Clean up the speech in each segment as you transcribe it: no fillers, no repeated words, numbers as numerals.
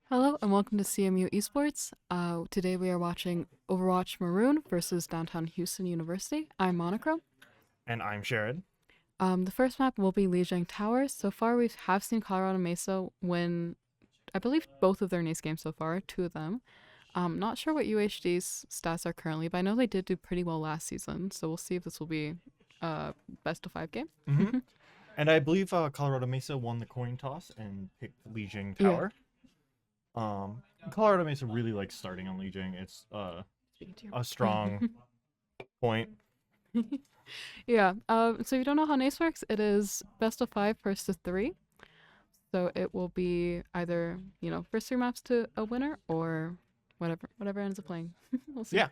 Hello and welcome to CMU Esports. Today we are watching Overwatch Maroon versus Downtown Houston University. I'm Monochrome. And I'm Sherrod. The first map will be Lijiang Tower. So far we have seen Colorado Mesa win, I believe, both of their NACE games so far, two of them. Not sure what UHD's stats are currently, but I know they did do pretty well last season. So we'll see if this will be a best of 5 game. And I believe Colorado Mesa won the coin toss and picked Lijiang Yeah. Tower. Colorado Mesa really likes starting on Lijiang. It's a strong point. Yeah. So if you don't know how NACE works, it is best of 5, first to 3. So it will be either, first 3 maps to a winner or whatever ends up playing. We'll see. Yeah.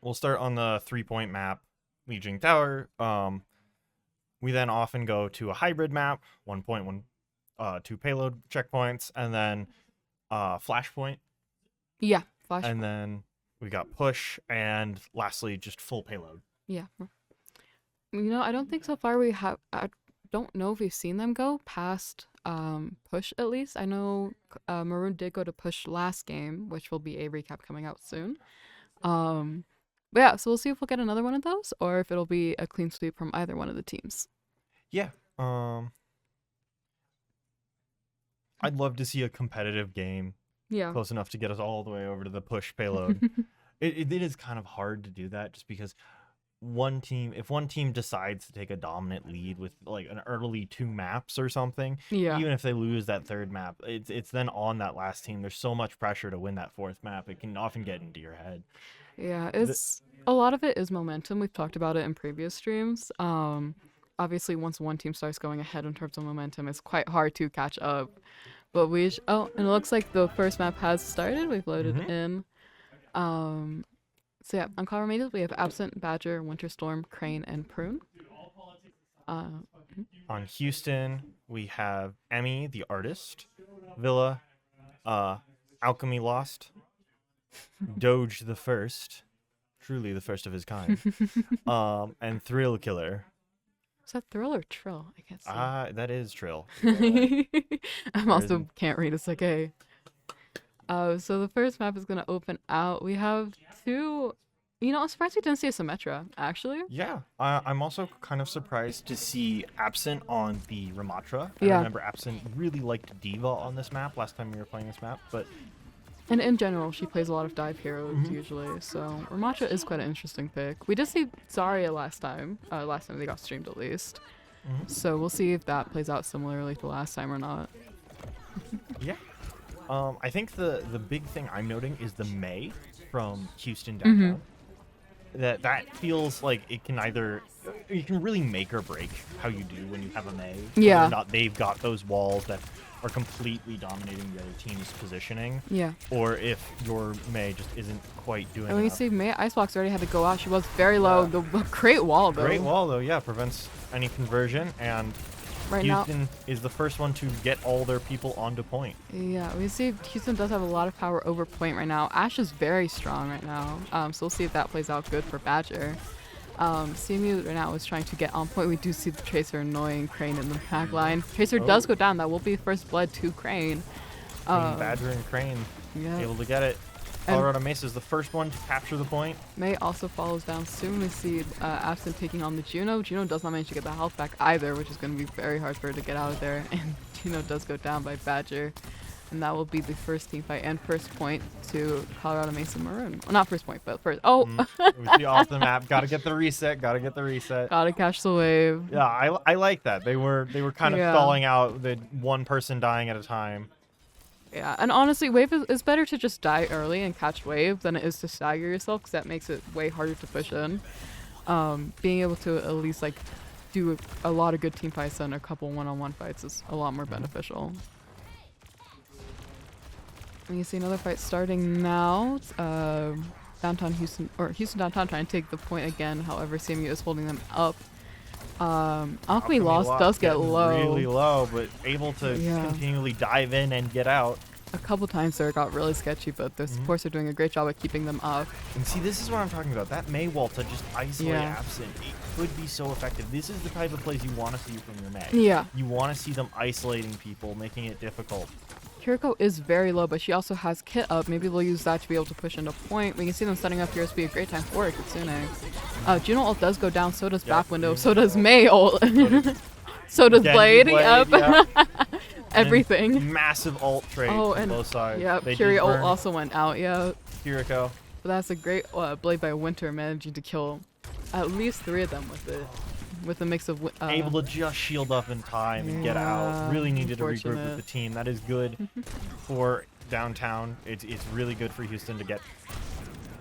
We'll start on the 3-point map, Lijiang Tower. We then often go to a hybrid map, 2 payload checkpoints, and then flashpoint. Yeah. Flash. And then we got push, and lastly, just full payload. Yeah. I don't think so far I don't know if we've seen them go past push at least. I know Maroon did go to push last game, which will be a recap coming out soon. But yeah, so we'll see if we'll get another one of those or if it'll be a clean sweep from either one of the teams. Yeah. I'd love to see a competitive game Yeah. close enough to get us all the way over to the push payload. it is kind of hard to do that just because if one team decides to take a dominant lead with like an early 2 maps or something, Yeah. even if they lose that 3rd map, it's then on that last team. There's so much pressure to win that 4th map. It can often get into your head. Yeah, it's a lot of it is momentum. We've talked about it in previous streams. Obviously, once one team starts going ahead in terms of momentum, it's quite hard to catch up. But and it looks like the first map has started. We've loaded in. So yeah, on Colorado Mesa, we have Absent, Badger, Winterstorm, Crane, and Prune. On Houston, we have Emmy, the artist, Villa, Alchemy Lost, Doge the First, truly the first of his kind, and Thrill Killer. Is that Thrill or Trill? I can't see. That is Trill. I'm also can't read. It's like, hey. So the first map is gonna open out. We have 2. I'm surprised we didn't see a Symmetra, actually. Yeah, I'm also kind of surprised to see Absent on the Ramatra. I Yeah. remember Absent really liked Diva on this map last time we were playing this map, but And in general, she plays a lot of dive heroes usually, so Ramatra is quite an interesting pick. We did see Zarya last time they got streamed at least. So we'll see if that plays out similarly to last time or not. yeah. I think the big thing I'm noting is the May from Houston downtown. That feels like it can you can really make or break how you do when you have a May. Yeah. Whether or not they've got those walls that are completely dominating the other team's positioning. Yeah. Or if your May just isn't quite doing And we enough. see May Icebox already had to go out. She was very low. The great wall though. Great wall though, yeah, prevents any conversion, and Right now. Houston is the first one to get all their people onto point. Yeah, we see Houston does have a lot of power over point right now. Ash is very strong right now. So we'll see if that plays out good for Badger. CMU right now is trying to get on point. We do see the Tracer annoying Crane in the back line. Tracer does go down. That will be first blood to Crane. Badger and Crane Yeah. able to get it. Colorado Mesa is the first one to capture the point. May also follows down soon. We see Absent taking on the Juno. Juno does not manage to get the health back either, which is going to be very hard for her to get out of there. And Juno does go down by Badger. And that will be the first team fight and first point to Colorado Mesa Maroon. Well, not first point, but first. Oh! It was the off the map. Gotta get the reset. Gotta catch the wave. Yeah, I like that. They were kind of stalling out, the one person dying at a time. Yeah, and honestly, wave is better to just die early and catch wave than it is to stagger yourself, because that makes it way harder to push in. Being able to at least like do a lot of good team fights and a couple one-on-one fights is a lot more beneficial. And you see another fight starting now. Downtown Houston downtown trying to take the point again. However, CMU is holding them up. Alchemy Lost does get low. Really low, but able to continually dive in and get out. A couple times there it got really sketchy, but the supports are doing a great job at keeping them up. And see, this is what I'm talking about. That Mei wall to just isolate Yeah. Absent, it could be so effective. This is the type of plays you want to see from your Mei. Yeah. You want to see them isolating people, making it difficult. Kiriko is very low, but she also has Kit up. Maybe they'll use that to be able to push into point. We can see them setting up here. This would be a great time for it, Kitsune. Juno ult does go down, so does back window, so does Mei ult. So does Genji Blade. Blade, Yep. yeah. Everything. And massive ult trade Oh, from and both sides. yeah, They Curie did ult burn also went out. Yeah. Kiriko. But that's a great Blade by Winter, managing to kill at least 3 of them with it. With a mix of Able to just shield up in time and get out. Yeah, Really needed to regroup with unfortunate. the team. That is good for downtown. It's really good for Houston to get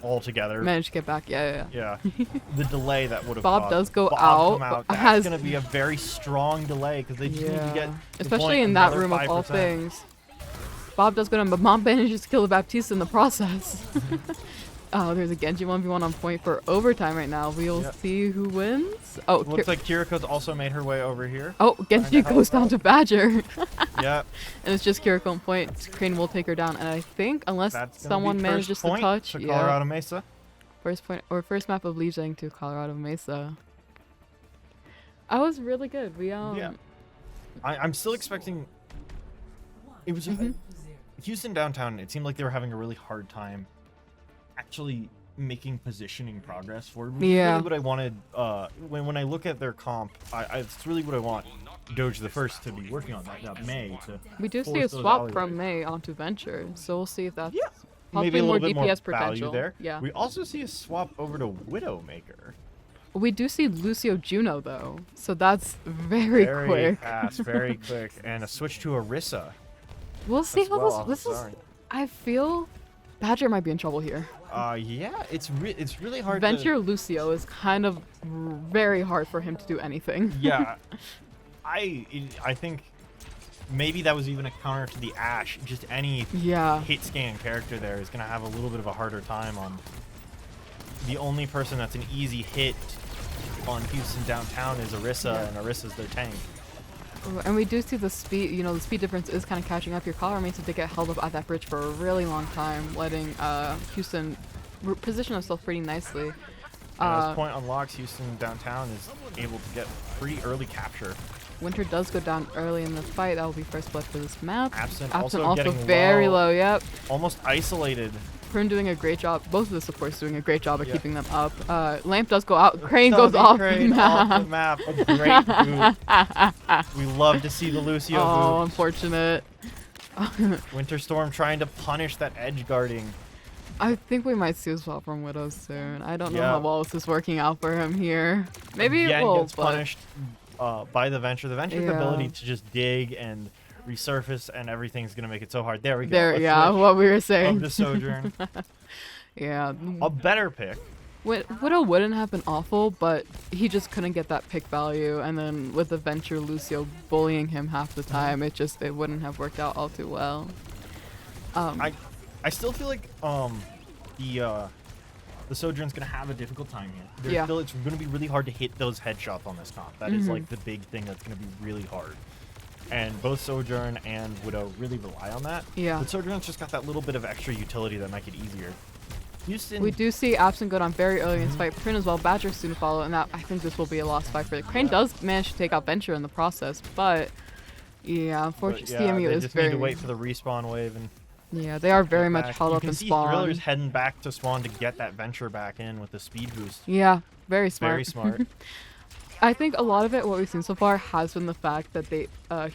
all together. managed to get back. Yeah. Yeah. The delay that would have Bob caused does go Bob out, come out. but That's has- going to be a very strong delay because they just need to get to Especially point in that another room of all 5%. things. Bob does go down, but Mom manages to kill the Baptiste in the process. Oh, there's a Genji 1v1 on point for overtime right now. We'll Yep. see who wins. Oh, Looks like Kiriko's also made her way over here. oh, Genji Kinda goes help down to Badger. Yep. And it's just Kiriko on point. Crane will take her down. And I think, unless That's gonna someone be manages first to point touch, to yeah, Colorado Mesa. first point or first map of leaving to Colorado Mesa. I was really good. We Yeah. I'm still expecting. It was Houston downtown. It seemed like they were having a really hard time actually making positioning progress forward. Which is Yeah. really what I wanted. When I look at their comp, it's really what I want Doge the First to be working on. That May to. We do see a force those swap alleyways. from May onto Venture, so we'll see if that's Yeah. possibly Maybe a more little bit more DPS value potential. there. Yeah. We also see a swap over to Widowmaker. We do see Lucio Juno though, so that's very quick. Fast, very quick, and a switch to Orisa. We'll see as how well off this of is. Zarya. I feel Badger might be in trouble here. Yeah, it's really hard. Venture Lucio is kind of very hard for him to do anything. Yeah, I think maybe that was even a counter to the Ashe. Just any Yeah. hit scan character there is gonna have a little bit of a harder time on. The only person that's an easy hit on Houston downtown is Orisa, and Orisa's their tank. And we do see the speed, the speed difference is kind of catching up. Your Colorado Mesa did get held up at that bridge for a really long time, letting Houston position themselves pretty nicely. And as point unlocks, Houston downtown is able to get pretty early capture. Winter does go down early in the fight. That will be first blood for this map. Absent also also getting very low. low. Yep. Almost isolated. Prune doing a great job. Both of the supports doing a great job at Yeah. keeping them up. Lamp does go out. Crane goes Tubby off Crane the off map. the map. A great boot. We love to see the Lucio Oh, boot. unfortunate. Winter Storm trying to punish that edge guarding. I think we might see a swap from Widow soon. I don't know Yeah. how well this is working out for him here. Maybe it Again will, gets but punished by the Venture. The Venture's Yeah. ability to just dig and resurface and everything's gonna make it so hard. There we go. there, Let's yeah, switch what we were of saying. the Sojourn. Yeah. A better pick. Widow wouldn't have been awful, but he just couldn't get that pick value. And then with the Venture Lucio bullying him half the time, it wouldn't have worked out all too well. I still feel like the Sojourn's gonna have a difficult time here. Yeah. It's gonna be really hard to hit those headshots on this comp. That is like the big thing that's gonna be really hard. And both Sojourn and Widow really rely on that. Yeah. But Sojourn's just got that little bit of extra utility that make it easier. Houston. We do see Absent go down very early in this fight. Prune as well. Badger soon to follow, and I think this will be a lost fight for the Crane. Does manage to take out Venture in the process, but yeah, unfortunately, CMU they is just very. need to wait for the respawn wave and Yeah, they are very get much back. held You up can in see spawn. Thriller's heading back to spawn to get that Venture back in with the speed boost. Yeah, very smart. Very smart. I think a lot of it, what we've seen so far, has been the fact that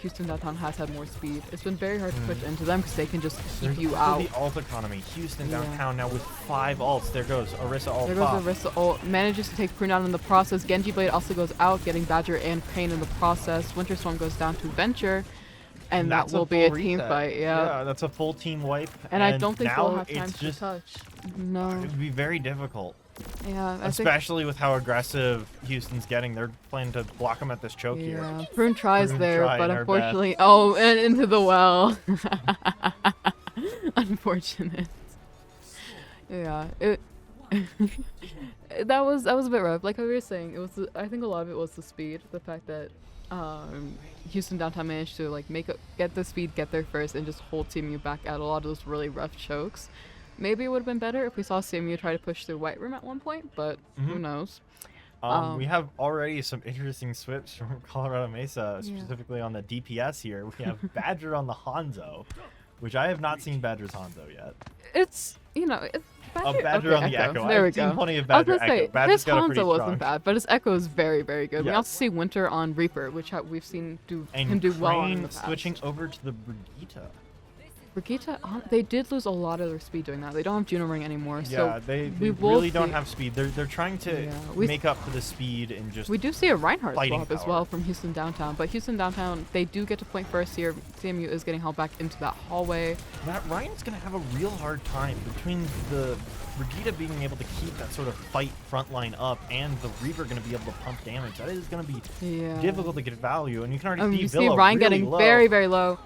Houston downtown has had more speed. It's been very hard to push into them because they can just keep There's you also out. the alt economy. Houston Yeah. downtown now with 5 alts. There goes Orisa alt There pop. goes Orisa ult. Manages to take Prune out in the process. Genji Blade also goes out, getting Badger and Crane in the process. Winter Storm goes down to Venture, and that that's will be a full team reset. fight. Yeah. that's a full team wipe. And I don't think now they'll have time it's to just touch. No. it would be very difficult, Yeah, I think. especially with how aggressive Houston's getting. They're planning to block them at this choke here. Yeah, Prune tries Prune there, trying but her unfortunately, oh, and into the well. Unfortunate. Yeah, it. that was a bit rough. Like we were saying, I think a lot of it was the speed, the fact that Houston Downtown managed to like get the speed, get there first, and just hold CMU back at a lot of those really rough chokes. Maybe it would have been better if we saw CMU try to push through White Room at one point, but who knows? We have already some interesting swips from Colorado Mesa, Yeah. specifically on the DPS here. We have Badger on the Hanzo, which I have not seen Badger's Hanzo yet. It's it's Badger okay, on the Echo. There we I've seen go. plenty of I was Badger gonna say Echo. Badger's his got a pretty Hanzo wasn't strong. bad, but his Echo is very, very good. We Yes. also see Winter on Reaper, which we've seen And him do well on in Crane the past. switching over to the Brigitte. Brigitte, they did lose a lot of their speed doing that. They don't have Juno Ring anymore, Yeah, so they we will really don't see- have speed. They're trying to Yeah, make up for the speed and just. we do see a Reinhardt fighting swap as power. well from Houston Downtown, but Houston Downtown, they do get to point first here. CMU is getting held back into that hallway. That Ryan's gonna have a real hard time between the Brigitte being able to keep that sort of fight front line up and the Reaper gonna be able to pump damage. That is gonna be Yeah. difficult to get value, and you can already see You see Villa Ryan really getting low. very, very low.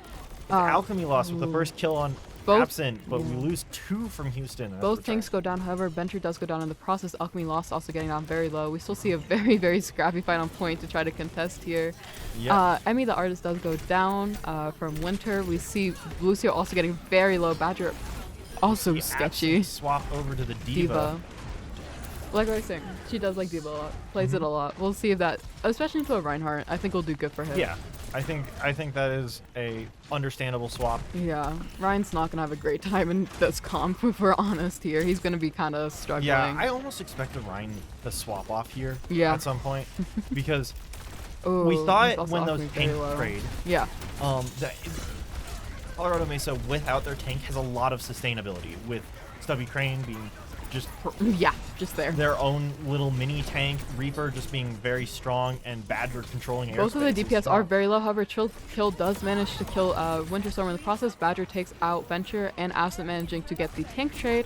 It's Alchemy lost with the first kill on Both- Absent, but we yeah. lose 2 from Houston. That's Both the tanks chart. go down, however, Venture does go down in the process. Alchemy Lost also getting down very low. We still see a very, very scrappy fight on point to try to contest here. Yeah. Emmy the artist does go down from Winter. We see Lucio also getting very low. Badger also The sketchy. Absent swap over to the Diva. Like I was saying, she does like Diva a lot. Plays it a lot. We'll see if that, especially into a Reinhardt, I think will do good for him. Yeah, I think that is a understandable swap. Yeah. Ryan's not gonna have a great time in this comp if we're honest here. He's gonna be kind of struggling. Yeah, I almost expected Ryan to swap off here Yeah. at some point because Ooh, we saw he's it also when Alchemy those very tank low. trade. Yeah. That Colorado Mesa without their tank has a lot of sustainability with Stubby Crane being just Yeah, just there. their own little mini tank, Reaper just being very strong, and Badger controlling airspace. Both of the is DPS are strong. very low, however, Kill does manage to kill Winter Storm in the process. Badger takes out Venture and Absent managing to get the tank trade.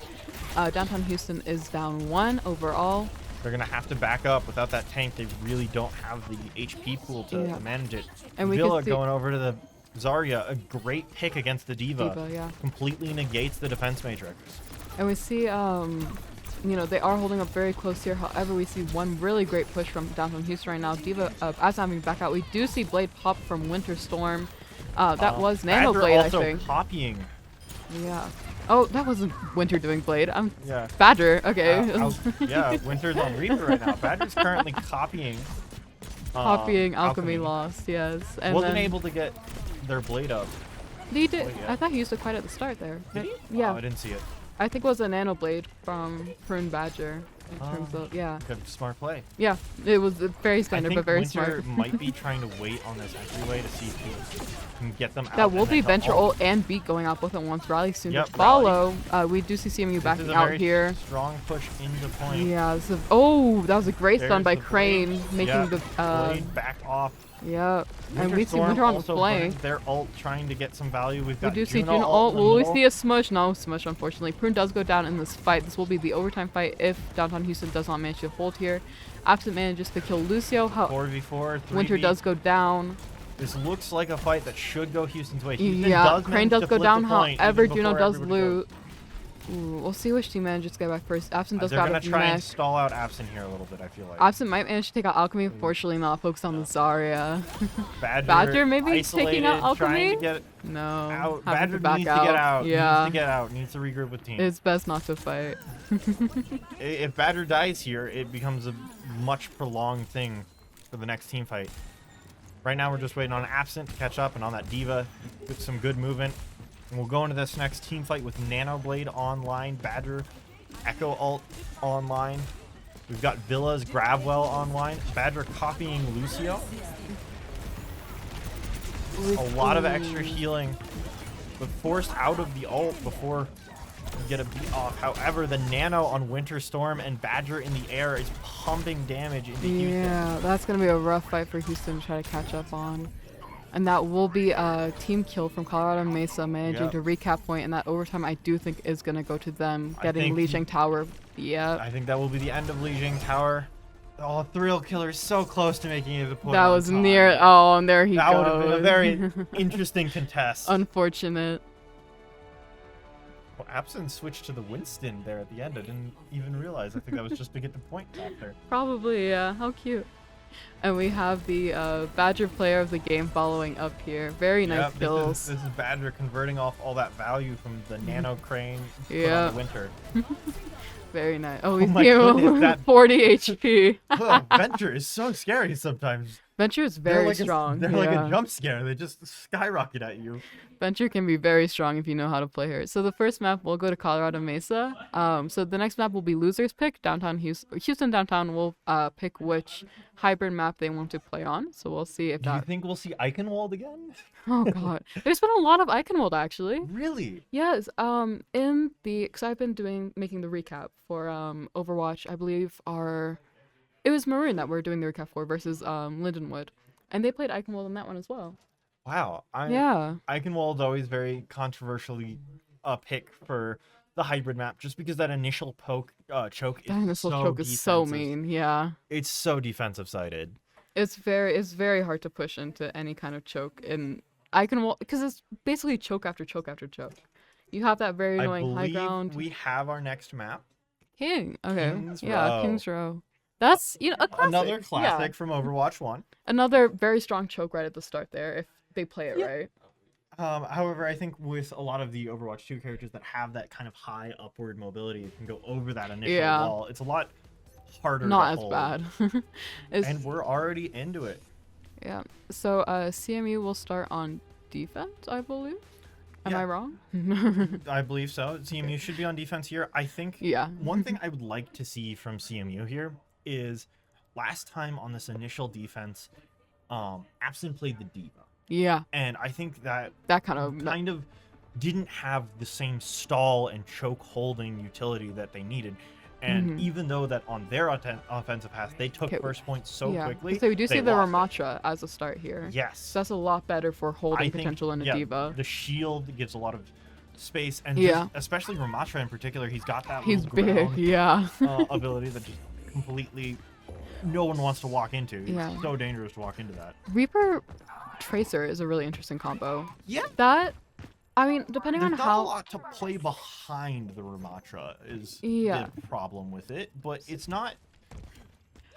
Downtown Houston is down 1 overall. They're gonna have to back up. Without that tank, they really don't have the HP pool to Yeah. manage it. And we Villa can see- going over to the Zarya, a great pick against the Diva, yeah. completely negates the defense matrix. And we see, they are holding up very close here. However, we see one really great push from Downtown Houston right now. Diva, as having back out, we do see Blade pop from Winter Storm. That was Nano Badger Blade, I also think. copying. Yeah. Oh, that wasn't Winter doing Blade. I'm Yeah. Badger. Okay. Yeah, Winter's on Reaper right now. Badger's currently copying. Copying Alchemy Lost, yes. And Wasn't then able to get their blade up. he did. Oh, yeah. I thought he used it quite at the start there. Did he? Yeah. Oh, I didn't see it. I think it was a Nano Blade from Prune Badger. In Oh. terms of, yeah. Good smart play. Yeah. It was very I standard, think but very Winter smart. might be trying to wait on this entryway to see if he can get them out. That will and be then Venture come ult and Beat going out both at once. Rally soon Yep, to follow. We do see CMU This is backing a out very here. strong push into point. Yeah. Oh, that was a great stun There's by the blade. Crane, making Yeah, the. blade back off. Yeah. And Winter we see Storm Winter on also display. burns their ult, trying to get some value. We've We got do see Juno Juno ult ult. in the Will we middle. see a smush? No smush, unfortunately. Prune does go down in this fight. This will be the overtime fight if Downtown Houston does not manage to hold here. Absent manages to kill Lucio. 4v4, 3v. Winter does go down. This looks like a fight that should go Houston's way. Houston Yeah, does Crane manage does to go flip down. the point However, even Juno before does everybody goes. loot. Ooh, we'll see which team manages to get back first. Absent does They're got gonna a try and mech. stall out Absent here a little bit, I feel like. Absent might manage to take out Alchemy. Unfortunately, not focused on the Zarya. Badger maybe taking out isolated, trying Alchemy? to get No. out. having Badger to back needs out. to get out. Yeah. Needs to get out. Needs to regroup with team. It's best not to fight. If Badger dies here, it becomes a much prolonged thing for the next team fight. Right now, we're just waiting on Absent to catch up and on that Diva with some good movement. And we'll go into this next team fight with Nano Blade online, Badger, Echo ult online. We've got Villa's Grabwell online, Badger copying Lucio. A lot of extra healing, but forced out of the ult before you get a beat off. However, the Nano on Winter Storm and Badger in the air is pumping damage into Houston. Yeah, that's going to be a rough fight for Houston to try to catch up on. And that will be a team kill from Colorado Mesa managing Yep. to recap point, and that overtime I do think is going to go to them getting think Li Jing Tower. Yeah, I think that will be the end of Li Jing Tower. Oh, Thrill Killer is so close to making it to the point. that on was time. near. Oh, and there he That goes. would have been a very interesting contest. Unfortunate. Well, Absent switched to the Winston there at the end. I didn't even realize. I think that was just to get the point out there. Probably, yeah. How cute. And we have the Badger player of the game following up here. Very nice Yep, kills. this is Badger converting off all that value from the nano crane put on Yeah. the Winter. Very nice. Oh, Oh we my see goodness, him that 40 HP. Venture is so scary sometimes. Venture is They're very like strong. they're like a yeah. jump scare. They just skyrocket at you. Venture can be very strong if you know how to play her. So the first map will go to Colorado Mesa. So the next map will be losers pick. Downtown Houston downtown will pick which hybrid map they want to play on. So we'll see if Do you that. think we'll see Eichenwald again? Oh god, there's been a lot of Eichenwald actually. Really? Yes. Because I've been making the recap for Overwatch. I believe it was Maroon that we're doing the recap for versus Lindenwood, and they played Eichenwald in that one as well. Wow. Yeah. Eichenwald's always very controversially a pick for the hybrid map, just because that initial choke is Dinosaur so choke is so defensive. mean. Yeah. It's so defensive sided. It's very hard to push into any kind of choke in Eichenwald because it's basically choke after choke after choke. You have that very I annoying high believe ground. we have our next map. King. Okay. King's yeah, Row. King's Row. That's a classic. Another classic Yeah. from Overwatch 1. Another very strong choke right at the start there if they play it Yeah. right. However, I think with a lot of the Overwatch 2 characters that have that kind of high upward mobility, it can go over that initial Yeah. wall. It's a lot harder Not to as hold. bad. It's- And we're already into it. yeah. So CMU will start on defense, I believe. Am Yeah. I wrong? I believe so. CMU should be on defense here. I think Yeah. one thing I would like to see from CMU here is last time on this initial defense, Absent played the Diva. Yeah. And I think that That kind of kind of didn't have the same stall and choke holding utility that they needed. And even though that on their offensive pass, they took Okay, first point so yeah. quickly. So we do see they the lost it. Ramatra as a start here. Yes. So that's a lot better for holding I think, potential in a yeah, diva. The shield gives a lot of space, and Yeah. just, especially Ramatra in particular, he's got that He's little big, ground, yeah. ability that just completely no one wants to walk into. Yeah. It's so dangerous to walk into that. Reaper Tracer is a really interesting combo. Yeah. That, I mean, depending There's on not how. a lot to play behind the Ramatra is Yeah. the problem with it, but it's not.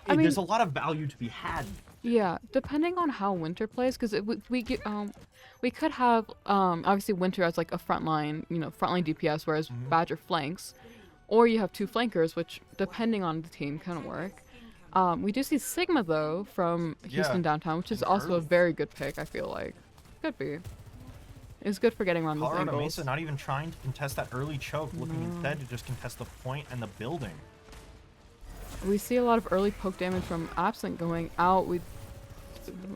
I mean- There's a lot of value to be had. Yeah, depending on how Winter plays, because we could have obviously Winter as like a frontline DPS, whereas Badger flanks, or you have two flankers, which depending on the team can work. We do see Sigma though from Houston downtown, which is also a very good pick. I feel like could be. It's good for getting around those Colorado angles. Mesa not even trying to contest that early choke, looking instead to just contest the point and the building. We see a lot of early poke damage from Absent going out. We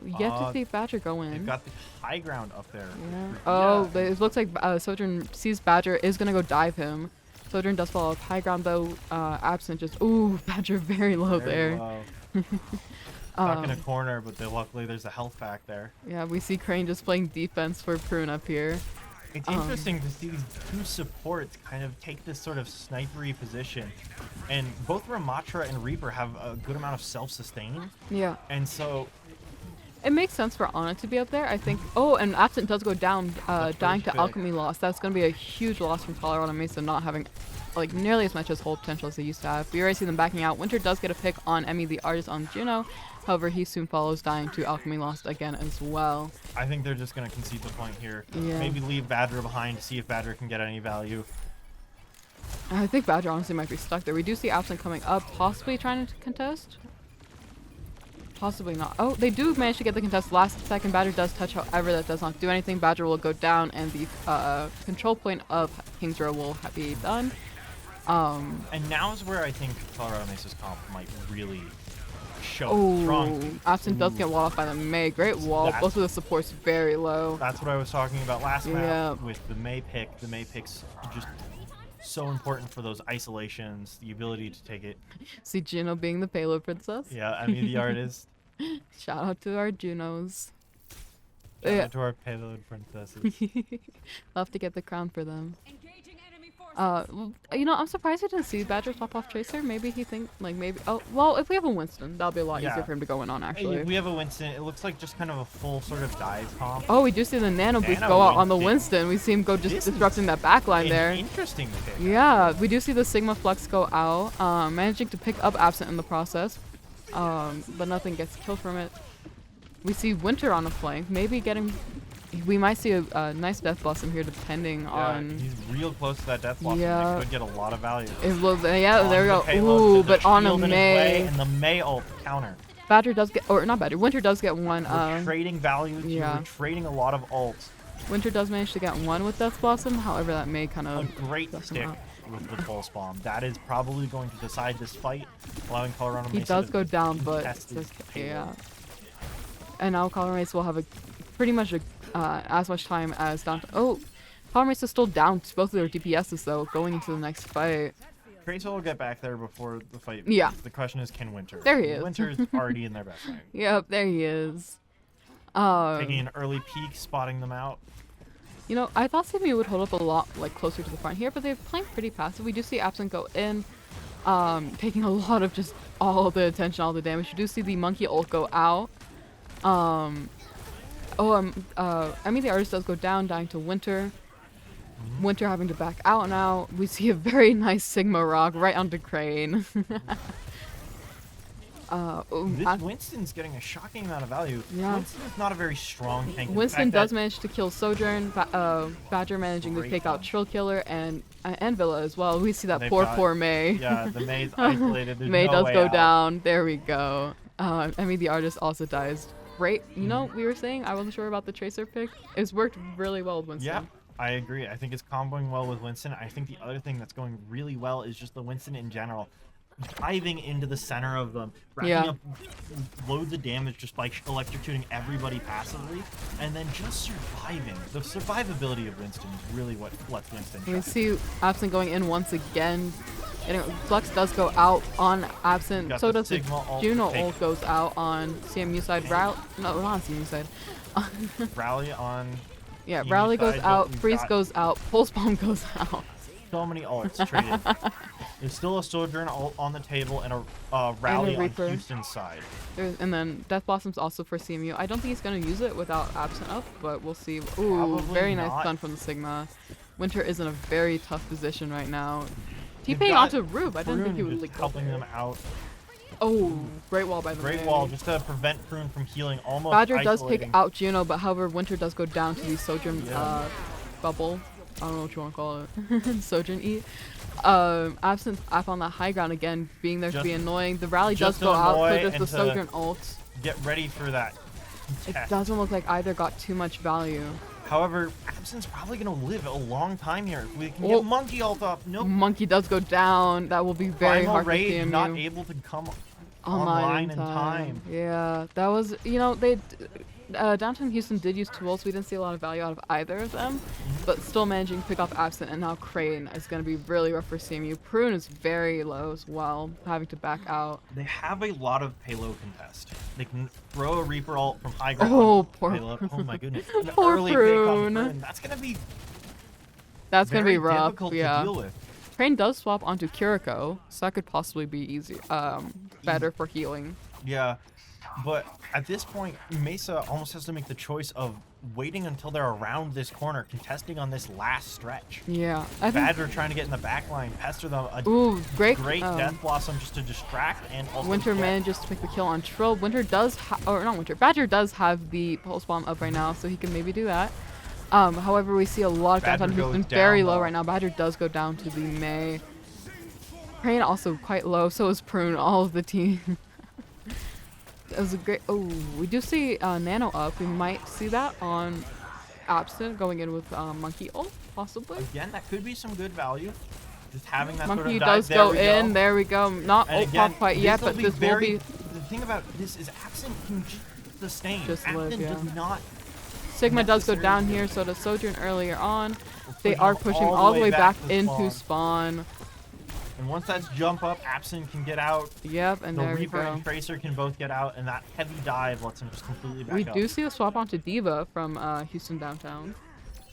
yet to see Badger go in. They've got the high ground up there. Yeah. Yeah. Oh, it looks like Sojourn sees Badger, is gonna go dive him. Sojourn does fall off high ground though. Absent just Badger very low Very there. low. Stuck in a corner, but luckily there's a health back there. Yeah, we see Crane just playing defense for Prune up here. It's interesting to see these two supports kind of take this sort of snipery position. And both Ramatra and Reaper have a good amount of self-sustain. Yeah, And so it makes sense for Ana to be up there. I think. Oh, and Absent does go down, dying first to pick. Alchemy loss. That's gonna be a huge loss from Colorado Mesa not having like nearly as much as hold potential as they used to have. We already see them backing out. Winter does get a pick on Emmy the artist on Juno. However, he soon follows, dying to Alchemy lost again as well. I think they're just going to concede the point here. Yeah. Maybe leave Badger behind to see if Badger can get any value. I think Badger honestly might be stuck there. We do see Absent coming up, possibly trying to contest. Possibly not. Oh, they do manage to get the contest last second. Badger does touch, however, that does not do anything. Badger will go down, and the control point of King's Row will be done. And now is where I think Colorado Mesa's comp might really show strong. Absent does get walled off by the May. Great wall. That's- Both of the supports very low. That's what I was talking about last Yeah. map with the May pick. The May pick's just so important for those isolations, the ability to take it. See Juno being the payload princess. Yeah, I mean, the artist. Shout out to our Junos. Shout Yeah. out to our payload princesses. Love to get the crown for them. I'm surprised I didn't see Badger pop off Tracer. Maybe he if we have a Winston, that'll be a lot Yeah. easier for him to go in on actually. We have a Winston. It looks like just kind of a full sort of dive comp. Oh, we do see the nano boost Nano go out on the Winston. Winston. We see him go just This is disrupting that backline An there. interesting pick. Yeah, we do see the Sigma Flux go out, managing to pick up Absent in the process. but nothing gets killed from it. We see Winter on the flank, maybe getting. We might see a nice Death Blossom here, depending on. He's real close to that Death Blossom. Yeah. He could get a lot of value. It will, yeah, there we go. Payload Ooh, but on a May. And the May ult counter. Badger does get, or not Badger, Winter does get one. We're trading value. Yeah. We're trading a lot of ults. Winter does manage to get one with Death Blossom, however, that May kind of. A great stick with the Pulse Bomb. That is probably going to decide this fight, allowing Colorado Mesa. He does go down, but yeah. And now Colorado Mesa will have a pretty much as much time as down. Oh, Colorado Mesa is still down to both of their DPSs though, going into the next fight. Tracer will get back there before the fight. Yeah. The question is, can Winter? There he is. Winter is already in their best lane. Yep, there he is. Taking an early peek, spotting them out. You know, I thought CMU would hold up a lot like closer to the front here, but they're playing pretty passive. We do see Absent go in, taking a lot of just all the attention, all the damage. You do see the Monkey ult go out. I mean, the artist does go down, dying to Winter. Winter having to back out now. We see a very nice Sigma rock right onto Crane. Winston's getting a shocking amount of value. Yeah. Winston's not a very strong tank. Winston does manage to kill Sojourn. Badger managing to take out Trill Killer and Villa as well. We see that poor May. Yeah, the May's isolated. There's May no does way go out. down. There we go. I mean, the artist also dies. Great. You know, we were saying I wasn't sure about the Tracer pick. It's worked really well with Winston. Yeah, I agree. I think it's comboing well with Winston. I think the other thing that's going really well is just the Winston in general. Diving into the center of them, racking up loads of damage just by electrocuting everybody passively, and then just surviving. The survivability of Winston is really what lets Winston shine. We see Absent going in once again. And Flux does go out on Absent. So does the Juno ult goes out on CMU side. No, not on CMU side. Rally on. Yeah, Rally goes out. Freeze goes out. Pulse Bomb goes out. So many ults traded. There's still a Sojourn ult on the table and a Rally on Houston's side. And then Death Blossom's also for CMU. I don't think he's going to use it without Absent up, but we'll see. Ooh, Probably very nice not. stun from the Sigma. Winter is in a very tough position right now. T-Paying onto Rube. I didn't think he would like helping them out. Oh, great wall by the Great wall just to prevent Prune from healing. Almost Badger isolating. does take out Juno, but however, Winter does go down to the Sojourn bubble. I don't know what you want to call it. Sojourn E. Absent up on that high ground again, being there to be annoying. The Rally does go out, so does the Sojourn ult. Get ready for that. It doesn't look like either got too much value. However, Absent's probably going to live a long time here. If we can get Monkey ult up. Nope. Monkey does go down. That will be very hard for CMU. Not able to come online in time. Yeah, that was, you know, they Downtown Houston did use two ults. We didn't see a lot of value out of either of them, but still managing to pick off Absent, and now Crane is going to be really rough for CMU. Prune is very low as well, having to back out. They have a lot of payload contest. They can throw a Reaper ult from high ground. Oh, poor payload. Oh my goodness. Poor Prune. That's going to be rough. Difficult yeah. to deal with. Crane does swap onto Kiriko, so that could possibly be easy, better for healing. Yeah, but at this point, Mesa almost has to make the choice of waiting until they're around this corner, contesting on this last stretch. Yeah, Badger trying to get in the back line, pester them. Great Death Blossom just to distract and also Winter manages to pick the kill on Trill. Badger does have the Pulse Bomb up right now, so he can maybe do that. However, we see a lot of Downtown Houston very low right now. Badger does go down to the May. Crane also quite low, so is Prune, all of the team. That was a great. Oh, we do see Nano up. We might see that on Absent going in with Monkey ult, possibly. Again, that could be some good value. Just having that Monkey sort of dive. does go in. There we go. Not ult pop quite yet, but this will be. The thing about this is Absent can just sustain. Just Absent live, yeah. does not. Sigma does go down here, so does Sojourn earlier on. They are pushing all the way back into spawn. And once that's jump up, Absent can get out. Yep, and there we Reaper go. and Tracer can both get out, and that heavy dive lets him just completely back We up. do see a swap onto Diva from Houston Downtown.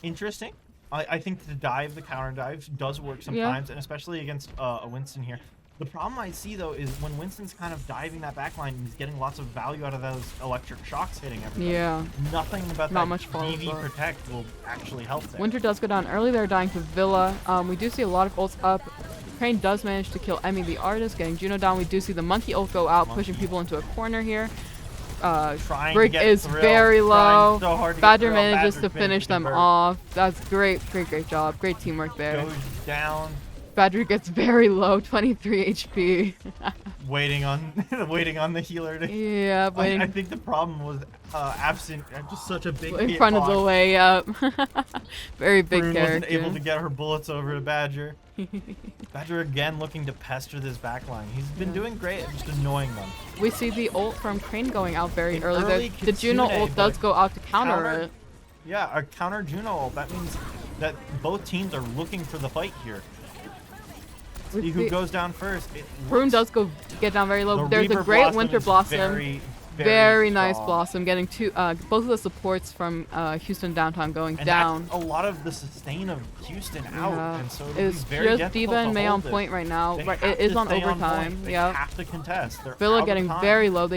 Interesting. I think the dive, the counter dive, does work sometimes, and especially against a Winston here. The problem I see, though, is when Winston's kind of diving that backline and he's getting lots of value out of those electric shocks hitting everybody. Yeah. Nothing about Not that much DV protect will actually help there. Winter does go down early. They're dying to Villa. We do see a lot of ults up. Crane does manage to kill Emmy the artist, getting Juno down. We do see the monkey ult go out, pushing people into a corner here. Brig is very low. Badger manages to finish them off. That's great job. Great teamwork there. Goes down. Badger gets very low, 23 HP. waiting on the healer to. Yeah, waiting. I think the problem was absent. Just such a big In front of the way up. Very big Maroon character. wasn't able to get her bullets over to Badger. Badger again looking to pester this backline. He's been doing great at just annoying them. We see the ult from Crane going out very early. early The Juno Kitsune, ult does go out to counter it. Yeah, a counter Juno ult. That means that both teams are looking for the fight here. See who goes down first. Maroon does go get down very low. The There's Reaper a great Blossom Winter is Blossom. Very nice strong. Blossom, getting both of the supports from Houston downtown going And down. that's a lot of the sustain of Houston out, and so It's just Diva and May on point right now. It is on overtime. They Yeah. have to contest. They're Villa out of getting time. very low.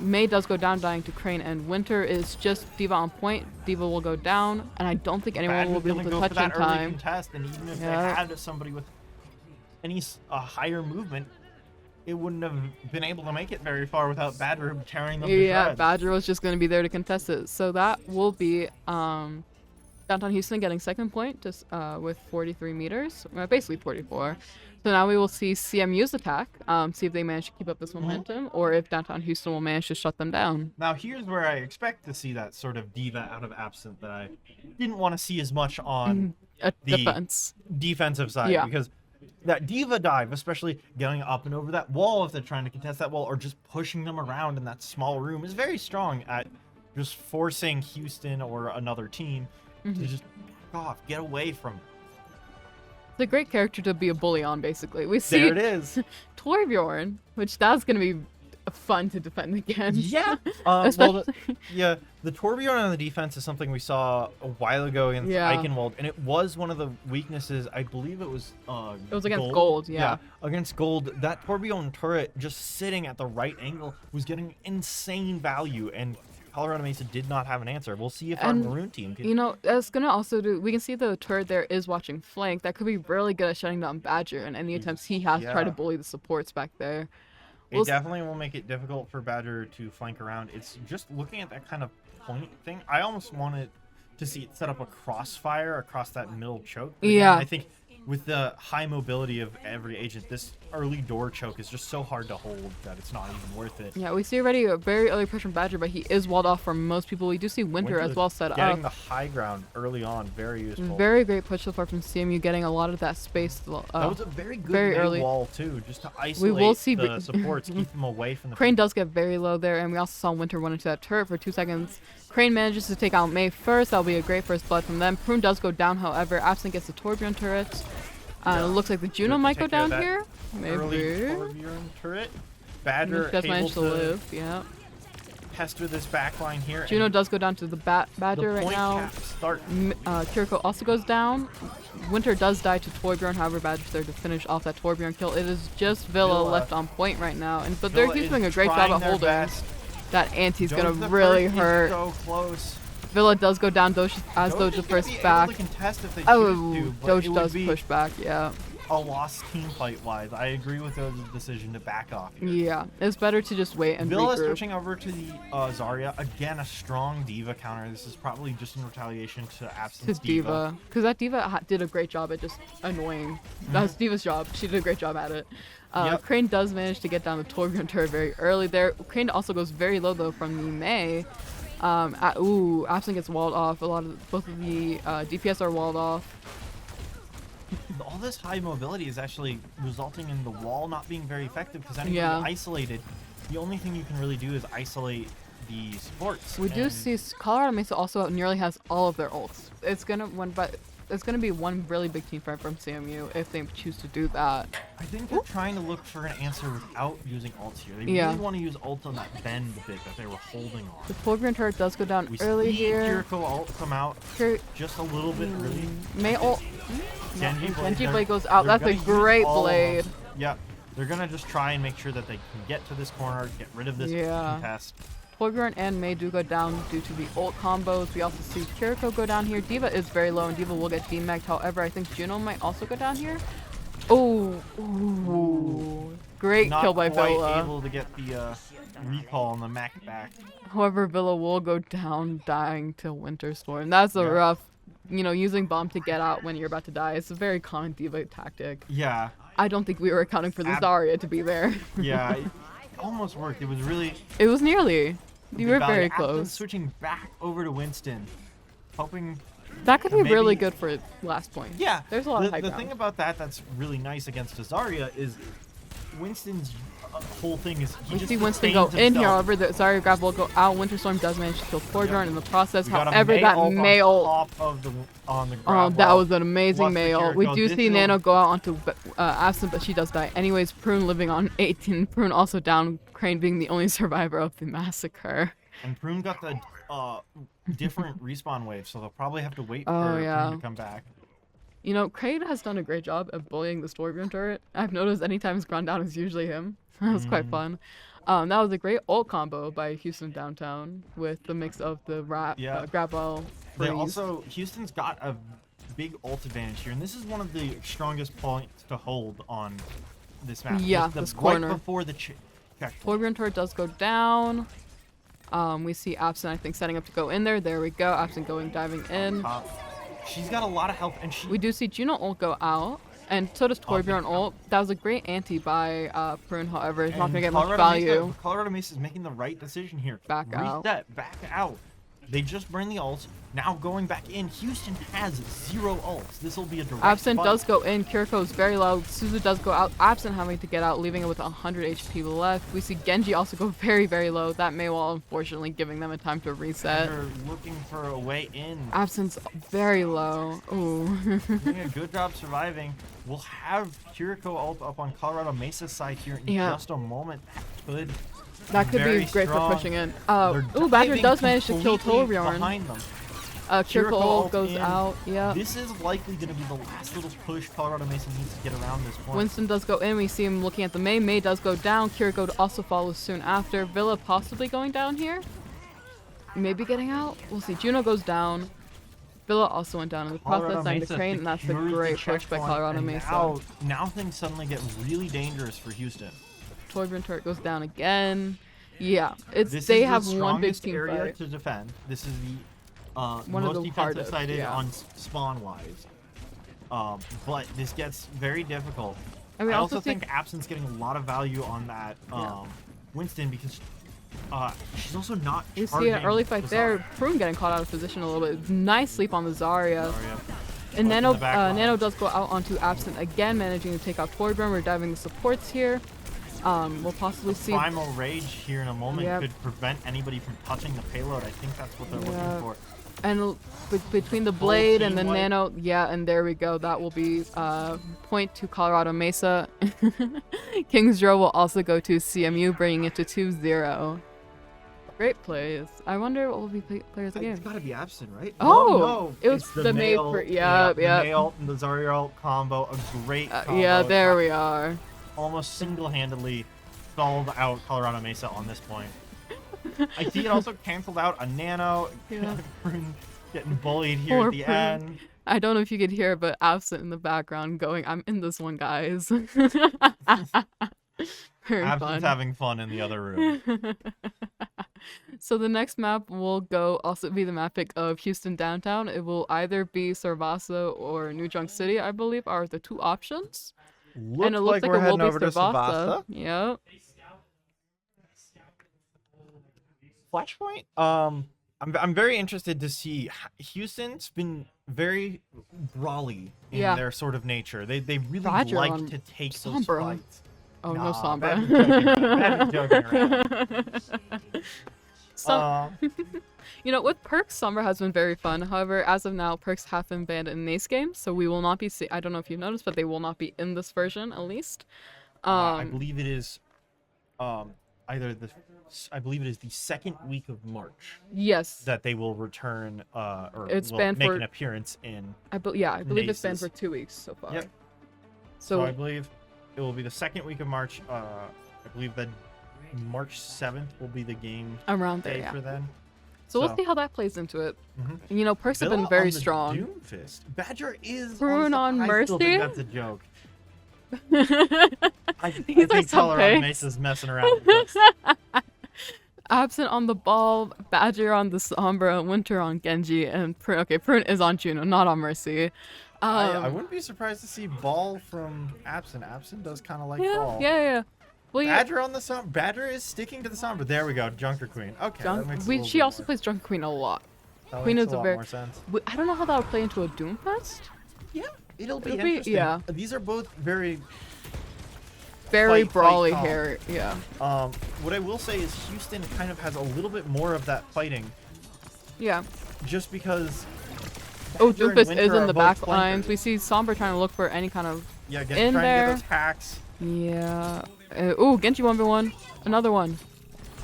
May does go down, dying to Crane, and Winter is just Diva on point. Diva will go down, and I don't think anyone will be able to touch in time. Contest, and even if they had somebody with any higher movement, it wouldn't have been able to make it very far without Badger tearing them to shreds. Badger was just going to be there to contest it. So that will be Downtown Houston getting second point, just with 43 meters, basically 44. So now we will see CMU's attack, see if they manage to keep up this momentum, or if Downtown Houston will manage to shut them down. Now here's where I expect to see that sort of Diva out of absent that I didn't want to see as much on the defensive side, because that Diva dive, especially getting up and over that wall if they're trying to contest that wall, or just pushing them around in that small room, is very strong at just forcing Houston or another team to just back off, get away from it. It's a great character to be a bully on, basically. We see There it is. Torbjorn, which that's going to be fun to defend against. Yeah. The Torbjorn on the defense is something we saw a while ago against Eichenwald, and it was one of the weaknesses. I believe it was against Gold, yeah. Against Gold, that Torbjorn turret just sitting at the right angle was getting insane value, and Colorado Mesa did not have an answer. We'll see if our Maroon team can. You know, that's going to also do. We can see the turret there is watching flank. That could be really good at shutting down Badger and any attempts he has to try to bully the supports back there. It definitely will make it difficult for Badger to flank around. It's just looking at that kind of point thing. I almost wanted to see it set up a crossfire across that middle choke. But again, I think with the high mobility of every agent, this early door choke is just so hard to hold that it's not even worth it. Yeah, we see already a very early push from Badger, but he is walled off from most people. We do see Winter as well set up. Getting the high ground early on, very useful. Very great push so far from CMU, getting a lot of that space. That was a very good early wall, too, just to isolate the supports, keep them away from the... Crane does get very low there, and we also saw Winter run into that turret for 2 seconds. Crane manages to take out May first. That'll be a great first blood from them. Prune does go down, however. Absent gets the Torbjorn turret. It looks like the Juno might go down here. Maybe. Early Torbjorn turret. Badger just managed to live. Yeah. Pester this backline here. Juno does go down to the Badger right now. Kiriko also goes down. Winter does die to Torbjorn, however, Badger's there to finish off that Torbjorn kill. It is just Villa left on point right now, but they're doing a great job at holding. That anti's gonna really hurt. So close. Villa does go down as Doja first back. Doja does push back, yeah. A lost team fight wise. I agree with Doja's decision to back off here. Yeah, it's better to just wait and Villa regroup. switching over to the Zarya. Again, a strong Diva counter. This is probably just in retaliation to Absence Diva. Because that Diva did a great job at just annoying. That's Diva's job. She did a great job at it. Crane does manage to get down the Torbjorn turret very early there. Crane also goes very low though from the May. Absent gets walled off. Both of the DPS are walled off. All this high mobility is actually resulting in the wall not being very effective because anybody isolated, the only thing you can really do is isolate the supports. We do see Colorado Mesa also nearly has all of their ults. It's gonna be one really big team fight from CMU if they choose to do that. I think they're trying to look for an answer without using ults here. They really want to use ults on that bend bit that they were holding on. The Torbjorn turret does go down early here. Kiriko ult come out just a little bit early. May ult. Genji blade goes out. That's a great blade. Yep. They're gonna just try and make sure that they can get to this corner, get rid of this contest. Torbjorn and May do go down due to the ult combos. We also see Kiriko go down here. Diva is very low, and Diva will get demagged. However, I think Juno might also go down here. Oh, ooh. Great Not kill by quite Villa. able to get the recall on the Mac back. However, Villa will go down, dying to Winter Storm. That's a Yeah. rough, using bomb to get out when you're about to die. It's a very common diva tactic. Yeah, I don't think we were accounting for the Zarya to be there. yeah, it almost worked. It was really It was nearly. You were very Absent close. switching back over to Winston, hoping. That could be maybe- really good for last point. Yeah, There's a lot of high the ground. thing about that's really nice against Zarya is Winston's whole thing is he We just see Winston go sustains in here, himself. however, the Zarya grab will go out. Winter Storm does manage to kill Torbjorn in the process. We got a However, that ult May on ult. top of the on the Oh, grab that wall. was an amazing Watch the May ult. hero We go. do This see will- Nano go out onto Absent, but she does die. Anyways, Prune living on 18. Prune also down. Crane being the only survivor of the massacre. And Prune got the different respawn wave, so they'll probably have to wait Oh, for yeah. Prune to come back. Crane has done a great job of bullying the Torbjorn turret. I've noticed anytime it's gone down, it's usually him. That was quite fun. That was a great ult combo by Houston Downtown with the mix of the Yeah. grab well, They freeze. also Houston's got a big ult advantage here, and this is one of the strongest points to hold on this map. Yeah, Just this right corner. before the check. Torbjorn turret does go down. We see Absent, I think, setting up to go in there. There we go. Absent diving in. She's got a lot of health, and she. We do see Juno ult go out, and so does Torbjorn ult. That was a great anti by Prune, however, it's not going to get much value. Colorado Mesa is making the right decision here. Back out. Reset, back out. They just burned the ults. Now going back in. Houston has 0 ults. This will be a direct Absent fight. does go in. Kiriko is very low. Suzu does go out. Absent having to get out, leaving it with 100 HP left. We see Genji also go very, very low. That may well, unfortunately, giving them a time to reset. They're looking for a way in. Absent's very low. Ooh. Doing a good job surviving. We'll have Kiriko ult up on Colorado Mesa's side here in Yeah. just a moment. Could That could very be great strong. for pushing in. They're Ooh, Badger diving does manage to kill completely Torbjorn. behind them. Kiriko ult goes in. out. Yeah. This is likely going to be the last little push Colorado Mesa needs to get around this point. Winston does go in. We see him looking at the May. May does go down. Kiriko also follows soon after. Villa possibly going down here. Maybe getting out. We'll see. Juno goes down. Villa also went down in the process, dying to Mesa Crane, and that's a secures the great push by checkpoint, Colorado and Mesa. Now things suddenly get really dangerous for Houston. Torbjorn turret goes down again. Yeah, This they is have the one big strongest team area fight. to defend. This is the One of most the defensive hardest, sided yeah. on spawn wise. But this gets very difficult. And we I also also see- think Absent's getting a lot of value on that Winston because she's also not. You see an charging early fight the there. Zarya. Prune getting caught out of position a little bit. Nice sleep on the Zarya. Zarya. And Up in Nano, the back line. Nano does go out onto Absent again, managing to take out Torbjorn. We're diving the supports here. We'll possibly see. Primal Rage here in a moment Yep. could prevent anybody from touching the payload. I think that's what they're Yeah. looking for. And between the blade and the team wipe. Nano, yeah, and there we go. That will be point to Colorado Mesa. King's Row will also go to CMU, bringing it to 2-0. Great plays. I wonder what will be players of the It's game. got to be Absent, right? Oh, no, it was it's the May male, for- the yep. male and the Zarya ult combo, a great combo. Yeah, there we are. Almost single-handedly stalled out Colorado Mesa on this point. I see it also canceled out a Nano. Yeah. Prune getting bullied here Poor at the Prune. end. I don't know if you could hear, but Absent in the background going, "I'm in this one, guys." Very Absent's fun. having fun in the other room. So the next map will also be the map pick of Houston Downtown. It will either be Sarvasa or New Junk City, I believe, are the two options. And it looks like it will be Sarvasa. Yep. Flashpoint. I'm very interested to see. Houston's been very brawly in Yeah. their sort of nature. They really Roger like on to take Sombra. those fights. Oh, Nah, no Sombra. Bad is joking around. With Perks, Sombra has been very fun. However, as of now, Perks have been banned in NACE games, so we will not be I don't know if you've noticed, but they will not be in this version, at least. I believe it is I believe it is the second week of March Yes. that they will return or It's will banned make for- an appearance in. I believe it's banned NACEs. for 2 weeks so far. Yep. So I So, believe it will be the second week of March. I believe that March 7th will be the game around there, day yeah. for then. So we'll see how that plays into it. Mhm. Perks have Villa been very on the strong. Doomfist. Badger is Prune on I still think Mercy? that's a joke. I These are think some Colorado picks. Mesa's messing around with this. Absent on the ball, Badger on the Sombra, Winter on Genji, and okay, Prune is on Juno, not on Mercy. I wouldn't be surprised to see Ball from Absent. Absent does kind of like Ball. Yeah. Well, yeah. Badger on the Sombra. Badger is sticking to the Sombra. There we go. Junker Queen. Okay, that makes a little She bit also more. plays Drunken Queen a lot. That Queen makes is a a lot very. more sense. I don't know how that would play into a Doomfest. Yeah, it'll be It'll be- interesting. yeah. These are both very Very fight brawly calm. hair. Yeah. What I will say is Houston kind of has a little bit more of that fighting, Yeah. just because. Oh, Badger and Doomfist Winter is in are the both back flankers. lines. We see Sombra trying to look for any kind of. Yeah, in trying there. to get those hacks. Yeah. Oh, Genji 1v1. Another one.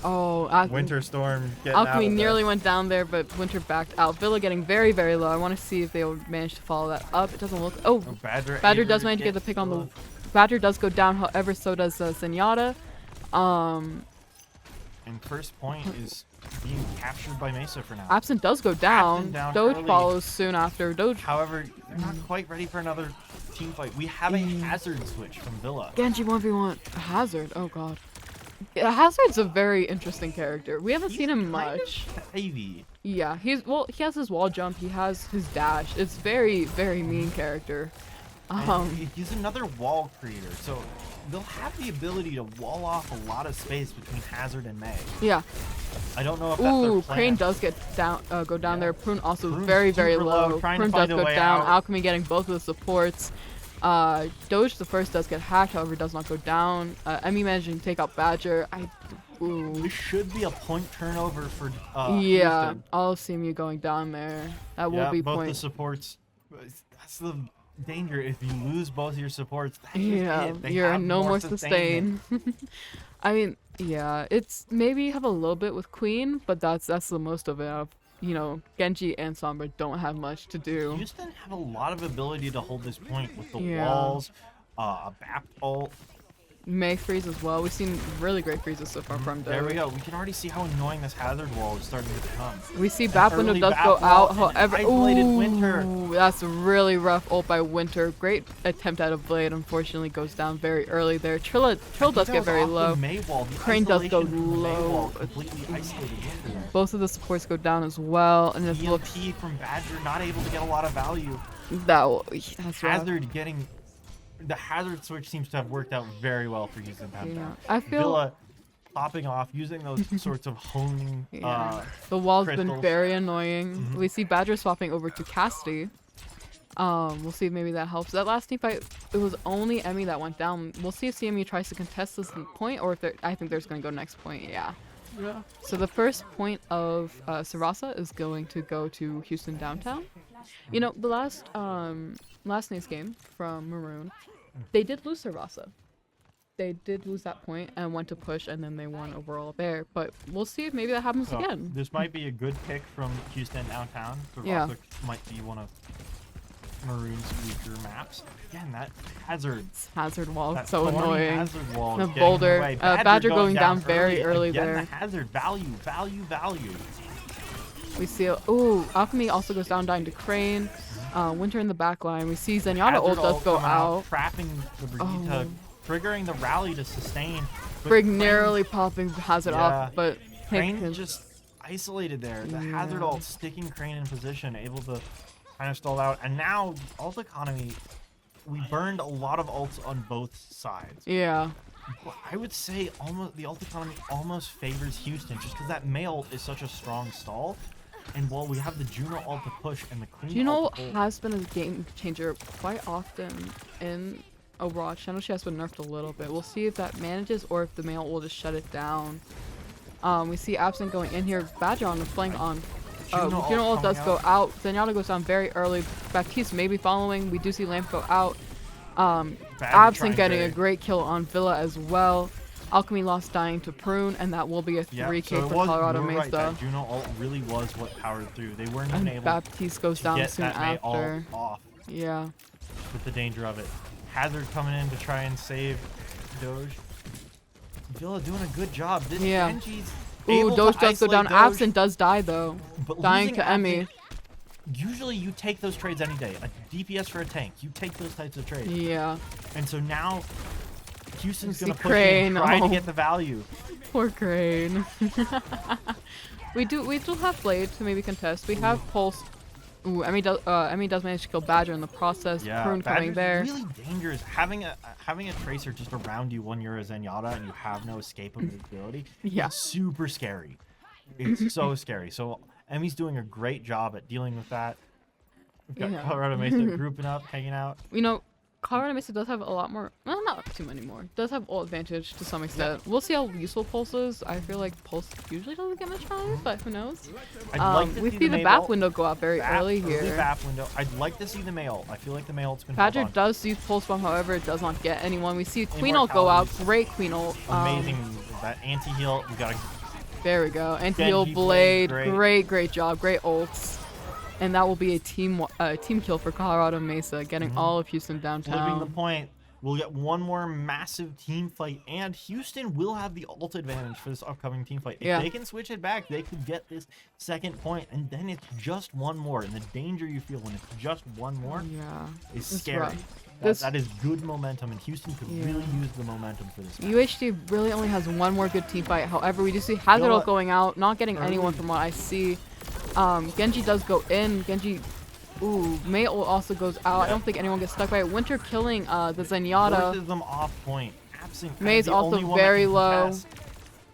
Oh, Winter Storm getting out Alchemy of nearly there. went down there, but Winter backed out. Villa getting very, very low. I want to see if they will manage to follow that up. It doesn't look. Oh, Badger does manage to get the pick on the. Badger does go down, however, so does Zenyatta. And first point is being captured by Mesa for now. Absent does go down. Absent down Doge early. follows soon after. Doge. However, they're not quite ready for another team fight. We have a hazard switch from Villa. Genji 1v1. Hazard. Oh god. Yeah, Hazard's a very interesting character. We haven't seen him much. Ivy. Yeah, he has his wall jump. He has his dash. It's very, very mean character. He's another wall creator, so they'll have the ability to wall off a lot of space between Hazard and May. Yeah. I don't know if that's Ooh, their plan. Crane does get down, go down Yeah. there. Prune also Prune's very, very super low, low. trying to Prune find does a go way down. out. Alchemy getting both of the supports. Doge the first does get hacked, however does not go down. Emmy managing to take out Badger. Ooh. This should be a point turnover for Yeah, Houston. all of CMU going down there. That will be both point. the supports. That's the danger. If you lose both of your supports, that's just Yeah, it. They you're have no more sustainment. sustain. I mean, yeah, it's maybe you have a little bit with Queen, but that's the most of it. Genji and Sombra don't have much to do. Houston have a lot of ability to hold this point with the Yeah. walls, a BAP ult. May freeze as well. We've seen really great freezes so far from There we Doge. go. We can already see how annoying this hazard wall is starting to become. We see BAP window early does BAP go wall out, and however, isolated ooh, Winter. that's a really rough ult by Winter. Great attempt at a blade, unfortunately goes down very early there. Trill does get very low. Crane does go low. Completely isolated Winter there. Both of the supports go down as well, and it looks EMP from Badger not able to get a lot of value. that's rough. Hazard getting the hazard switch seems to have worked out very well for Houston Yeah, downtown. I feel Villa popping off, using those sorts of honing. the wall's been crystals. very annoying. We see Badger swapping over to Casti. We'll see if maybe that helps. That last team fight, it was only Emmy that went down. We'll see if CMU tries to contest this point, or if I think there's going to go next point. Yeah. So the first point of Sarasa is going to go to Houston downtown. The last NACE game from Maroon, they did lose Sarasa. They did lose that point and went to push, and then they won overall there. But we'll see if maybe that happens So, again. this might be a good pick from Houston downtown. Yeah. Might be one of Maroon's weaker maps. Again, that hazard. Hazard wall, That so thorny annoying. hazard wall The is getting in boulder, the way. Badger going down very early Again, there. the hazard value. We see, Alchemy also goes down, dying to Crane. Winter in the back line. We see Zenyatta Hazard ult does go coming out. trapping the Brigitte, triggering the rally to sustain. but Brig Crane- nearly popping Hazard off, but Crane Hank just isolated there. The hazard Yeah. ult sticking Crane in position, able to kind of stall out. And now ult economy, we burned a lot of ults on both sides. yeah. I would say almost the ult economy almost favors Houston just because that May ult is such a strong stall. And while we have the Juno ult to push and the Queen Juno ult to hold, has been a game changer quite often in Overwatch. I know she has been nerfed a little bit. We'll see if that manages or if the male will just shut it down. We see Absent going in here. Badger on the flank on. Juno Juno ult ult does coming go out. Zenyatta goes down very early. Baptiste maybe following. We do see Lamp go out. Badger Absent trying getting a to- great kill on Villa as well. Alchemy lost dying to Prune, and that will be a 3K so it for was, Colorado you were right, Mesa. that Juno ult really was what powered through. They weren't even And able Baptiste goes to down get soon that May ult after. off Yeah. with the danger of it. Hazard coming in to try and save Doge. Villa doing a good job. This Yeah. Genji's Ooh, able to Doge does go isolate down. Doge, Absent does die though. but Dying losing to Emmy. Absent usually you take those trades any day. A DPS for a tank, you take those types of trades. Yeah. And so now Houston's See gonna push Crane, in, try oh. to get the value. Poor Crane. we do have Blade to maybe contest. We have Pulse. Ooh, Emmy does manage to kill Badger in the process. Yeah, Prune coming there. really dangerous. Having a tracer just around you when you're a Zenyatta and you have no escapability. Yeah. It's super scary. It's so scary. So Emmy's doing a great job at dealing with that. We've got Yeah. Colorado Mesa grouping up, hanging out. You know, Colorado Mesa does have a lot more. Well, not too many more. Does have all advantage to some extent. We'll see how useful Pulse is. I feel like Pulse usually doesn't get much value, but who knows? I'd like to We see see the May BAP ult. window go out very early here. BAP window. I'd like to see the May ult. I feel like the May ult's been Badger held on. does use Pulse Bomb, however, it does not get anyone. We see Queen ult go out. Immortalities. Great Queen ult. Amazing. That anti-heal. We got to There we go. Anti-heal Genji Blade. Blade, Great job. Great ults. And that will be a team kill for Colorado Mesa, getting all of Houston flipping the downtown. point. We'll get one more massive team fight, and Houston will have the ult advantage for this upcoming team fight. If Yeah. they can switch it back, they could get this second point, and then it's just one more. And the danger you feel when it's just one more Yeah. is It's scary. rough. That is good momentum, and Houston could Yeah. really use the momentum for this. UHD really only has one more good team fight. However, we do see Hazard ult going out, not getting anyone from what I see. Genji does go in. Genji, May ult also goes out. I don't think anyone gets stuck by it. Winter killing the Both Zenyatta. of them off point. Absent. May's the also only one that very can low. contest.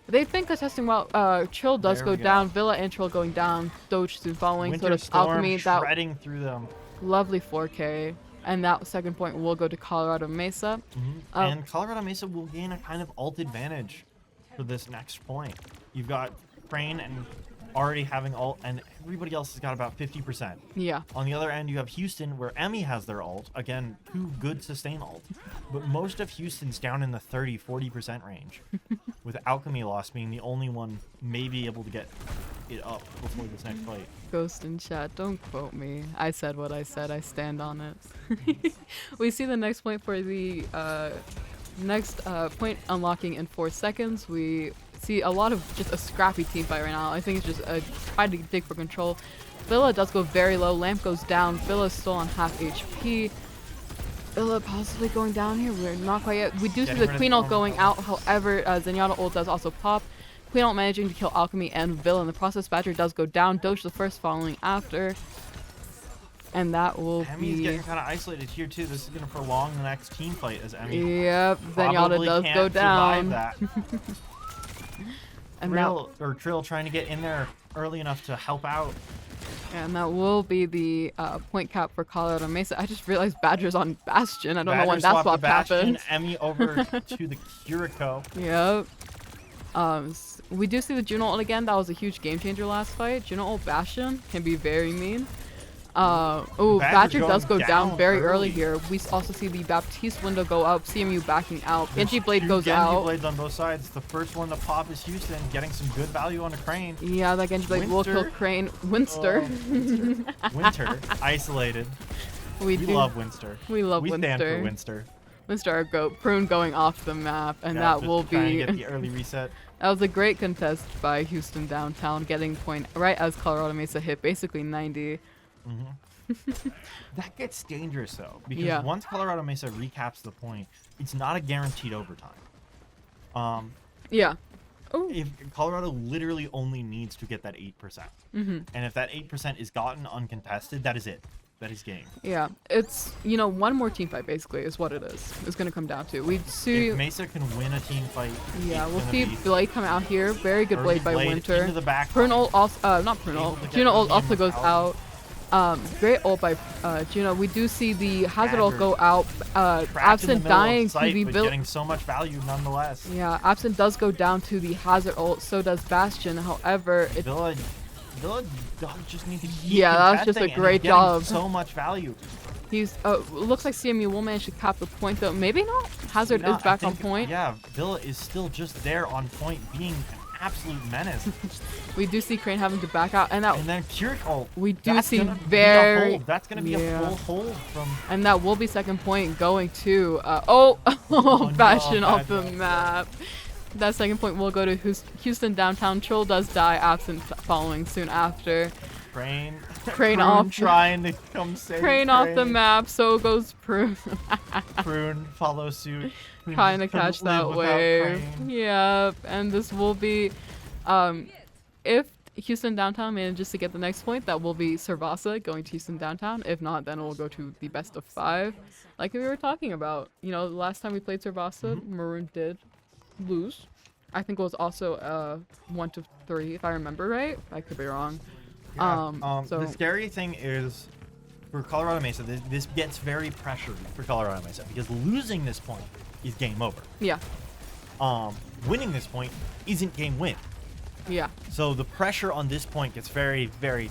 They've been contesting well. Trill does There go we go. down. Villa and Trill going down. Doge soon following. Winter Sort of Storm Alchemy. That shredding through them. lovely 4K. And that second point will go to Colorado Mesa. And Colorado Mesa will gain a kind of ult advantage for this next point. You've got Crane and already having ult, and everybody else has got about 50%. Yeah. On the other end, you have Houston, where Emmy has their ult. Again, 2 good sustain ult. But most of Houston's down in the 30-40% range, with Alchemy Lost being the only one maybe able to get it up before this next fight. Ghost in chat, don't quote me. I said what I said. I stand on it. We see the next point for the next point unlocking in 4 seconds. We see a lot of just a scrappy team fight right now. I think it's just a try to dig for control. Villa does go very low. Lamp goes down. Villa's still on half HP. Villa possibly going down here. We're not quite yet. We do see Getting the rid of Queen the ult normal going out. However, Zenyatta ult does also pop. Queen ult managing to kill Alchemy and Villa in the process. Badger does go down. Doge the first following after. And that will Emmy's be... getting kind of isolated here, too. This is going to prolong the next team fight as Emmy Yep, Zenyatta probably does can't go survive down. that. And that, Trill trying to get in there early enough to help out. and that will be the point cap for Colorado Mesa. I just realized Badger's on Bastion. I don't know when that swapped to swap Bastion, happened. Emmy over to the Kiriko. Yep. We do see the Juno ult again. That was a huge game changer last fight. Juno ult Bastion can be very mean. Badger Badger's does go going down down very early. early here. We also see the Baptiste window go up. CMU backing out. Genji There's Blade 2 goes Genji out. Blades on both sides. The first one to pop is Houston, getting some good value on a Crane. Yeah, that Genji Blade will kill Winter. Crane. Winster. Winter, isolated. We do. love Winster. We love We stand for Winster. Winster. Winster our goat. Prune going off the map, and Yeah, that just will trying be. to get the early reset. That was a great contest by Houston downtown, getting point right as Colorado Mesa hit basically 90. That gets dangerous though, because Yeah. once Colorado Mesa recaps the point, it's not a guaranteed overtime. Yeah. Oh. If Colorado literally only needs to get that 8%, and if that 8% is gotten uncontested, that is it. That is game. Yeah. It's one more team fight basically is what it is. It's gonna come down to. We see. If Mesa can win a team fight, Yeah, it's we'll gonna see be Blade come out here. Very good early Blade by Blade Winter. into the back. Prune ult also, not Prune Able ult. to get Juno ult early in also goes without- out. Great ult by Juno. We do see the Hazard ult Badger go out. Trapped in the Absent middle of dying to sight, the but Villa. getting so much value nonetheless. Yeah, Absent does go down to the Hazard ult. So does Bastion. However, it Villa just need to keep Yeah, that was just a contesting, and great he's getting job. So much value. he's looks like CMU will manage to cap the point though. Maybe not. Hazard No, is back I on think, point. Yeah, Villa is still just there on point, being an absolute menace. We do see Crane having to back out, and that And then Cure ult. we do that's see gonna be a very. hold. That's gonna be Yeah. a full hold from. And that will be second point going to no, Bastion off the Bastion. map. That second point will go to Houston downtown. Troll does die, Absent following soon after. Crane. Crane Prune off. trying to come save Crane off the map. So goes Prune. Prune follow suit. Prune Trying to just couldn't catch live that without wave. Crane. Yep. And this will be, if Houston Downtown manages to get the next point, that will be Servasa going to Houston Downtown. If not, then it will go to the best of 5. Like we were talking about. You know, the last time we played Servasa, Maroon did lose. I think it was also 1-3, if I remember right. I could be wrong. Yeah. So The scary thing is, for Colorado Mesa, this gets very pressured for Colorado Mesa because losing this point is game over. yeah, Winning this point isn't game win. yeah. So the pressure on this point gets very, very.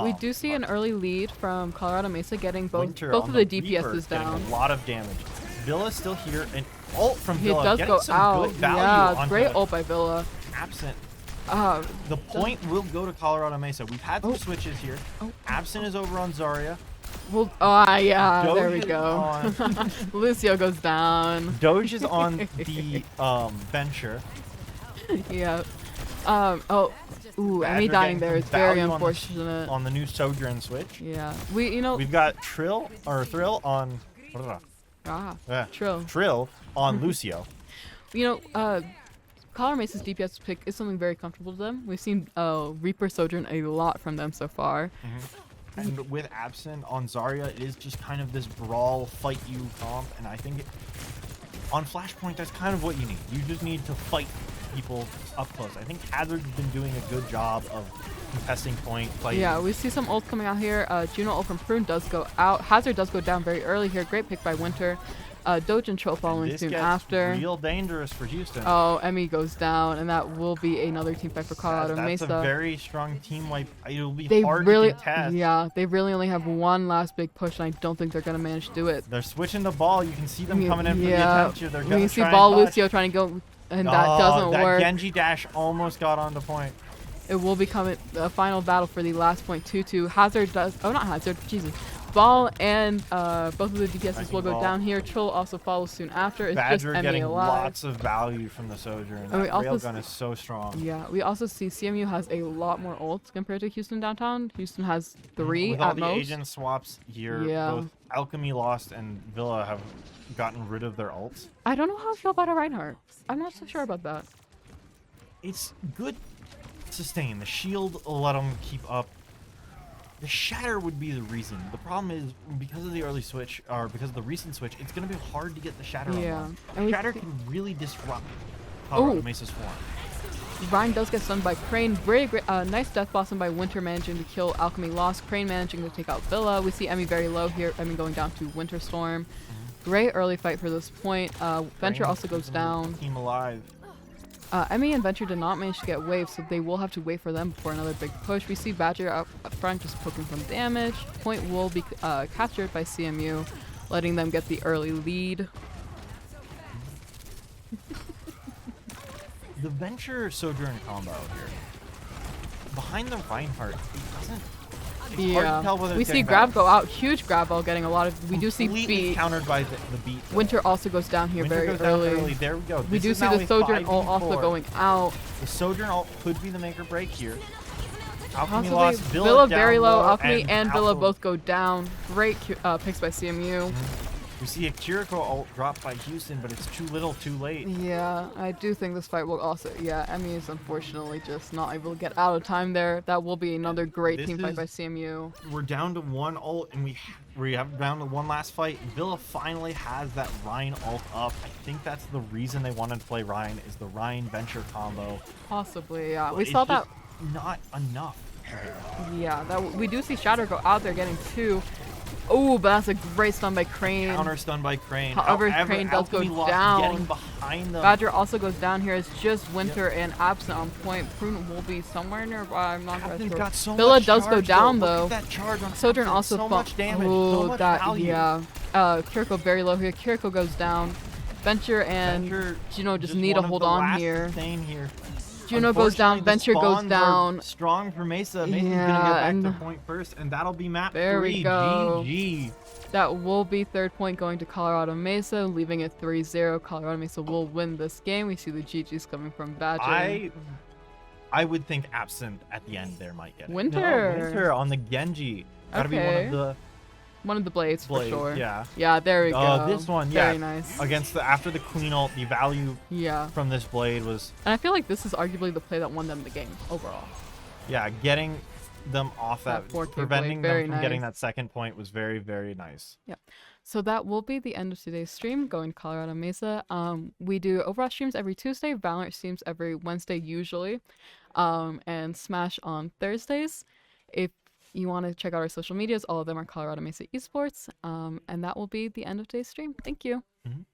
We do see an early lead from Colorado Mesa getting both Winter of on the Reaper DPSs getting down. A lot of damage. Villa's still here, and ult from He Villa does getting go some out. good value Yeah, on great ult by Villa. Absent. Uh, The point will go to Colorado Mesa. We've had some Oh. switches here. Oh. Absent is over on Zarya. well, yeah, Doge there we is go. on- Lucio goes down. Doge is on the Venture. Yeah. Ooh, Emmy Badger dying getting there some is very value unfortunate. On the new Sojourn switch. Yeah, you know, We've got Thrill on Trill. on Lucio. You know, Colorado Mesa's DPS pick is something very comfortable to them. We've seen Reaper Sojourn a lot from them so far. And with Absent on Zarya, it is just kind of this brawl, fight you comp, and I think on Flashpoint, that's kind of what you need. You just need to fight people up close. I think Hazard's been doing a good job of contesting point, fighting. Yeah, we see some ult coming out here. Juno ult from Prune does go out. Hazard does go down very early here. Great pick by Winter. Doge and Trill following This soon gets after. real dangerous for Houston. Oh, Emmy goes down, and that will be another team fight for Colorado That's Mesa. a very strong team wipe. It'll be They hard really, to contest. yeah, they really only have one last big push, and I don't think they're gonna manage to do it. They're switching the ball. You can see them coming in for the Yeah, attempt here. They're we gonna can see try Ball and touch. Lucio trying to go, and that doesn't that work. Genji dash almost got on the point. It will become a final battle for the last point. 2-2. Hazard does. Oh, not Hazard. Jesus. Ball and both of the DPSs will go Ball. down here. Trill also follows soon after. It's Badger just Emmy getting alive. lots of value from the Sojourn. And we That also railgun is so strong. Yeah, we also see CMU has a lot more ults compared to Houston Downtown. Houston has 3 With all at the most. agent swaps here, Yeah. both Alchemy Lost and Villa have gotten rid of their ults. I don't know how I feel about a Reinhardt. I'm not so sure about that. It's good sustain. The shield will let them keep up. The shatter would be the reason. The problem is because of the early switch, or because of the recent switch, it's going to be hard to get the shatter Yeah, on. and we Shatter see- can really disrupt Colorado Ooh. Mesa's form. Ryan does get stunned by Crane. Very great, nice death blossom by Winter managing to kill Alchemy Lost. Crane managing to take out Villa. We see Emmy very low here. Emmy going down to Winter Storm. Great early fight for this point. Venture Crane also goes keeping the down. Team alive. Emmy and Venture did not manage to get waves, so they will have to wait for them before another big push. We see Badger up front just poking some damage. Point will be captured by CMU, letting them get the early lead. The Venture Sojourn combo here. Behind the Reinhardt, it doesn't. It's hard to tell whether We it's see getting Grab back. go out. Huge Grab ball getting a lot of. We do see Completely beat. countered by the beat. though. Winter also goes down here Winter very goes down early. There we go. We This do is see now the a Sojourn ult 5v4. also going out. The Sojourn ult could be the make or break here. Alchemy Possibly lost. Villa down very low. low, Alchemy and Villa Alpha- both go down. Great picks by CMU. We see a Kiriko ult dropped by Houston, but it's too little, too late. Yeah, I do think this fight will also. Yeah, Emmy is unfortunately just not able to get out of time there. That will be another great This team fight is- by CMU. We're down to one ult, and we have down to one last fight. Villa finally has that Ryan ult up. I think that's the reason they wanted to play Ryan, is the Ryan Venture combo. Possibly, yeah. But We it's saw that. just not enough. Yeah, that we do see Shatter go out there getting 2. Oh, but that's a great stun by Crane. Counter stun by Crane. However, Crane does go Alchemy Lost down. Getting behind them. Badger also goes down here. It's just Winter and Absent on point. Prune will be somewhere nearby. I'm not quite Captain's sure. got so Villa much does go charge, down Look though. at that charge on Sojourn Captain. also so much damage, so Oh, much that value. yeah. Kiriko very low here. Kiriko goes down. Venture and Venture Juno just need one to of hold the on last here. sustain here. Juno goes down. Unfortunately, the Venture goes spawns are down. Strong for Mesa. Mesa's Yeah, gonna get back to and- point first, and that'll be map There we 3. go. GG. That will be third point going to Colorado Mesa, leaving it 3-0. Colorado Mesa will win this game. We see the GGs coming from Badger. I would think Absent at the end there might get it. No, Winter. Winter on the Genji. Gotta be one of Okay. the One of the blades for blades. sure. Yeah. Yeah, there we go. This one, yeah. Very nice. Against after the Queen ult, the value Yeah. from this blade was, And I feel like this is arguably the play that won them the game overall. yeah, getting them off That that, 4K preventing blade, very them from getting nice. that second point was very, very nice. Yeah. So that will be the end of today's stream, going to Colorado Mesa. We do Overwatch streams every Tuesday, Valorant streams every Wednesday usually, and Smash on Thursdays. If you want to check out our social medias, all of them are Colorado Mesa Esports. And that will be the end of today's stream. Thank you. Mhm.